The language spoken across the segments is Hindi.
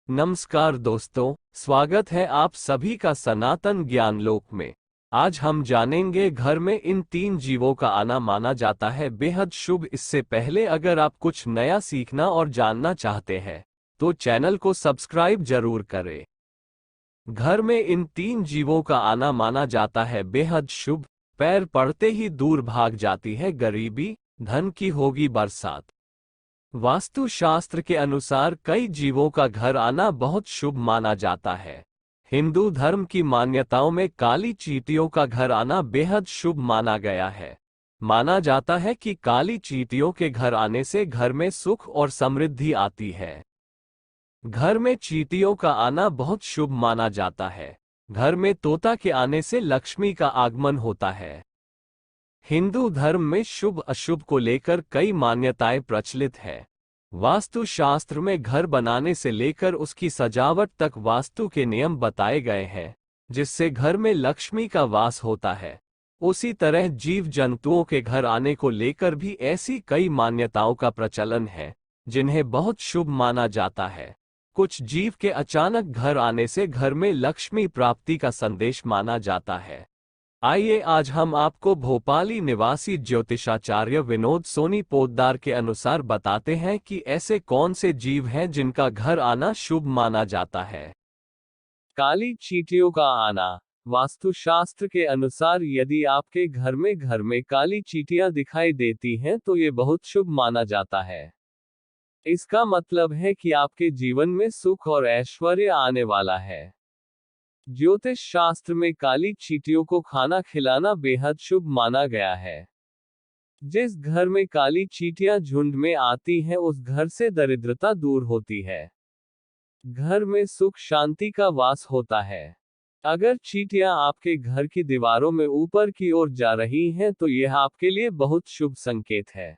नमस्कार दोस्तों, स्वागत है आप सभी का सनातन ज्ञान लोक में। आज हम जानेंगे घर में इन 3 जीवों का आना माना जाता है बेहद शुभ। इससे पहले अगर आप कुछ नया सीखना और जानना चाहते हैं तो चैनल को सब्सक्राइब जरूर करें। घर में इन 3 जीवों का आना माना जाता है बेहद शुभ। पैर पड़ते ही दूर भाग जाती है गरीबी, धन की होगी बरसात। वास्तु शास्त्र के अनुसार कई जीवों का घर आना बहुत शुभ माना जाता है। हिंदू धर्म की मान्यताओं में काली चींटियों का घर आना बेहद शुभ माना गया है। माना जाता है कि काली चींटियों के घर आने से घर में सुख और समृद्धि आती है। घर में चींटियों का आना बहुत शुभ माना जाता है। घर में तोता के आने से लक्ष्मी का आगमन होता है। हिंदू धर्म में शुभ अशुभ को लेकर कई मान्यताएं प्रचलित है। वास्तु शास्त्र में घर बनाने से लेकर उसकी सजावट तक वास्तु के नियम बताए गए हैं, जिससे घर में लक्ष्मी का वास होता है। उसी तरह जीव जंतुओं के घर आने को लेकर भी ऐसी कई मान्यताओं का प्रचलन है, जिन्हें बहुत शुभ माना जाता है। कुछ जीव के अचानक घर आने से घर में लक्ष्मी प्राप्ति का संदेश माना जाता है। आइए आज हम आपको भोपाली निवासी ज्योतिषाचार्य विनोद सोनी पोद्दार के अनुसार बताते हैं कि ऐसे कौन से जीव हैं जिनका घर आना शुभ माना जाता है। काली चींटियों का आना। वास्तुशास्त्र के अनुसार यदि आपके घर में काली चींटियां दिखाई देती हैं तो ये बहुत शुभ माना जाता है। इसका मतलब है कि आपके जीवन में सुख और ऐश्वर्य आने वाला है। ज्योतिष शास्त्र में काली चींटियों को खाना खिलाना बेहद शुभ माना गया है। जिस घर में काली चींटियां झुंड में आती हैं उस घर से दरिद्रता दूर होती है। घर में सुख शांति का वास होता है। अगर चींटियां आपके घर की दीवारों में ऊपर की ओर जा रही हैं तो यह आपके लिए बहुत शुभ संकेत है।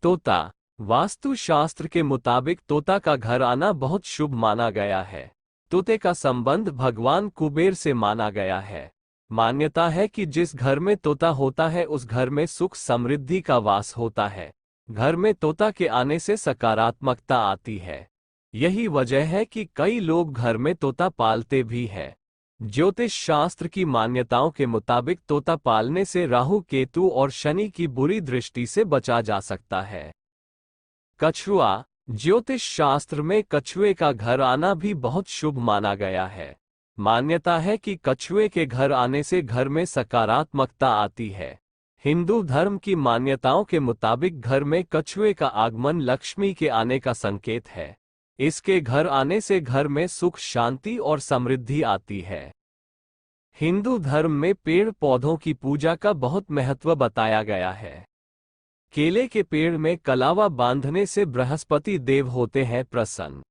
तोता। वास्तु शास्त्र के मुताबिक तोता का घर आना बहुत शुभ माना गया है। तोते का संबंध भगवान कुबेर से माना गया है। मान्यता है कि जिस घर में तोता होता है उस घर में सुख समृद्धि का वास होता है। घर में तोता के आने से सकारात्मकता आती है। यही वजह है कि कई लोग घर में तोता पालते भी हैं। ज्योतिष शास्त्र की मान्यताओं के मुताबिक तोता पालने से राहु केतु और शनि की बुरी दृष्टि से बचा जा सकता है। कछुआ। ज्योतिष शास्त्र में कछुए का घर आना भी बहुत शुभ माना गया है। मान्यता है कि कछुए के घर आने से घर में सकारात्मकता आती है। हिंदू धर्म की मान्यताओं के मुताबिक घर में कछुए का आगमन लक्ष्मी के आने का संकेत है। इसके घर आने से घर में सुख शांति और समृद्धि आती है। हिंदू धर्म में पेड़ पौधों की पूजा का बहुत महत्व बताया गया है। केले के पेड़ में कलावा बांधने से बृहस्पति देव होते हैं प्रसन्न।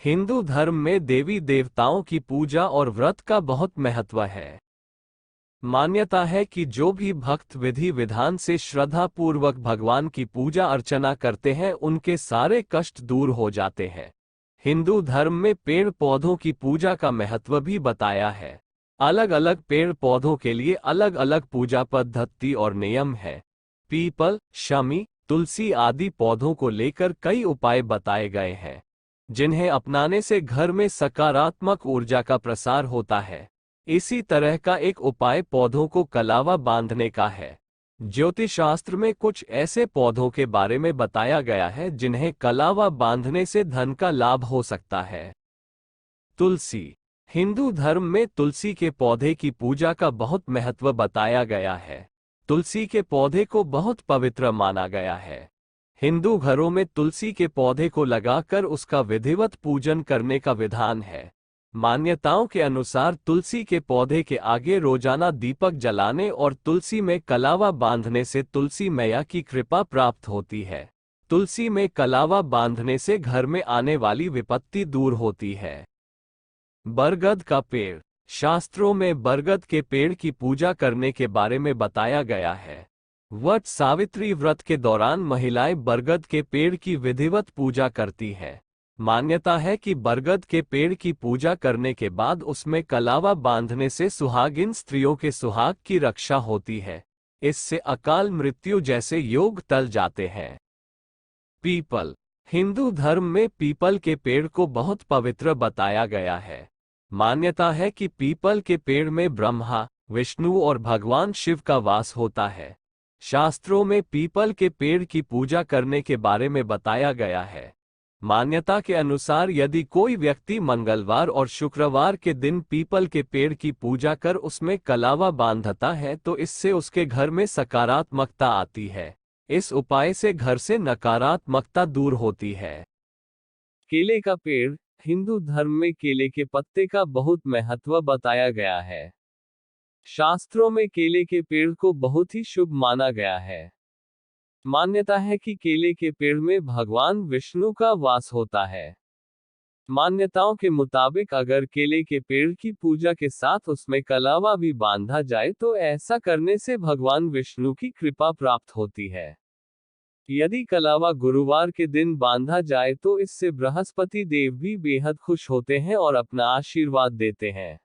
हिंदू धर्म में देवी देवताओं की पूजा और व्रत का बहुत महत्व है। मान्यता है कि जो भी भक्त विधि विधान से श्रद्धा पूर्वक भगवान की पूजा अर्चना करते हैं उनके सारे कष्ट दूर हो जाते हैं। हिंदू धर्म में पेड़ पौधों की पूजा का महत्व भी बताया है। अलग अलग पेड़ पौधों के लिए अलग अलग पूजा पद्धति और नियम है। पीपल, शमी, तुलसी आदि पौधों को लेकर कई उपाय बताए गए हैं, जिन्हें अपनाने से घर में सकारात्मक ऊर्जा का प्रसार होता है। इसी तरह का एक उपाय पौधों को कलावा बांधने का है। ज्योतिषशास्त्र में कुछ ऐसे पौधों के बारे में बताया गया है जिन्हें कलावा बांधने से धन का लाभ हो सकता है। तुलसी। हिंदू धर्म में तुलसी के पौधे की पूजा का बहुत महत्व बताया गया है। तुलसी के पौधे को बहुत पवित्र माना गया है। हिंदू घरों में तुलसी के पौधे को लगाकर उसका विधिवत पूजन करने का विधान है। मान्यताओं के अनुसार तुलसी के पौधे के आगे रोजाना दीपक जलाने और तुलसी में कलावा बांधने से तुलसी मैया की कृपा प्राप्त होती है। तुलसी में कलावा बांधने से घर में आने वाली विपत्ति दूर होती है। बरगद का पेड़। शास्त्रों में बरगद के पेड़ की पूजा करने के बारे में बताया गया है। वट सावित्री व्रत के दौरान महिलाएं बरगद के पेड़ की विधिवत पूजा करती हैं। मान्यता है कि बरगद के पेड़ की पूजा करने के बाद उसमें कलावा बांधने से सुहागिन स्त्रियों के सुहाग की रक्षा होती है। इससे अकाल मृत्यु जैसे योग टल जाते हैं। पीपल। हिंदू धर्म में पीपल के पेड़ को बहुत पवित्र बताया गया है। मान्यता है कि पीपल के पेड़ में ब्रह्मा, विष्णु और भगवान शिव का वास होता है। शास्त्रों में पीपल के पेड़ की पूजा करने के बारे में बताया गया है। मान्यता के अनुसार यदि कोई व्यक्ति मंगलवार और शुक्रवार के दिन पीपल के पेड़ की पूजा कर उसमें कलावा बांधता है तो इससे उसके घर में सकारात्मकता आती है। इस उपाय से घर से नकारात्मकता दूर होती है। केले का पेड़। हिंदू धर्म में केले के पत्ते का बहुत महत्व बताया गया है। शास्त्रों में केले के पेड़ को बहुत ही शुभ माना गया है। मान्यता है कि केले के पेड़ में भगवान विष्णु का वास होता है। मान्यताओं के मुताबिक अगर केले के पेड़ की पूजा के साथ उसमें कलावा भी बांधा जाए तो ऐसा करने से भगवान विष्णु की कृपा प्राप्त होती है। यदि कलावा गुरुवार के दिन बांधा जाए तो इससे बृहस्पति देव भी बेहद खुश होते हैं और अपना आशीर्वाद देते हैं।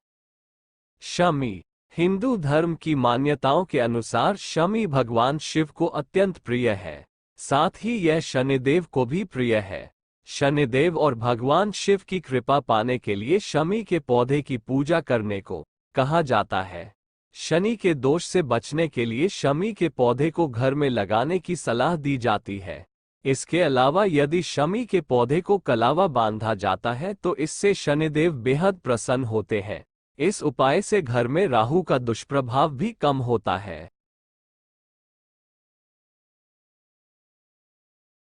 शमी। हिंदू धर्म की मान्यताओं के अनुसार शमी भगवान शिव को अत्यंत प्रिय है। साथ ही यह शनिदेव को भी प्रिय है। शनिदेव और भगवान शिव की कृपा पाने के लिए शमी के पौधे की पूजा करने को कहा जाता है। शनि के दोष से बचने के लिए शमी के पौधे को घर में लगाने की सलाह दी जाती है। इसके अलावा यदि शमी के पौधे को कलावा बांधा जाता है तो इससे शनिदेव बेहद प्रसन्न होते हैं। इस उपाय से घर में राहु का दुष्प्रभाव भी कम होता है।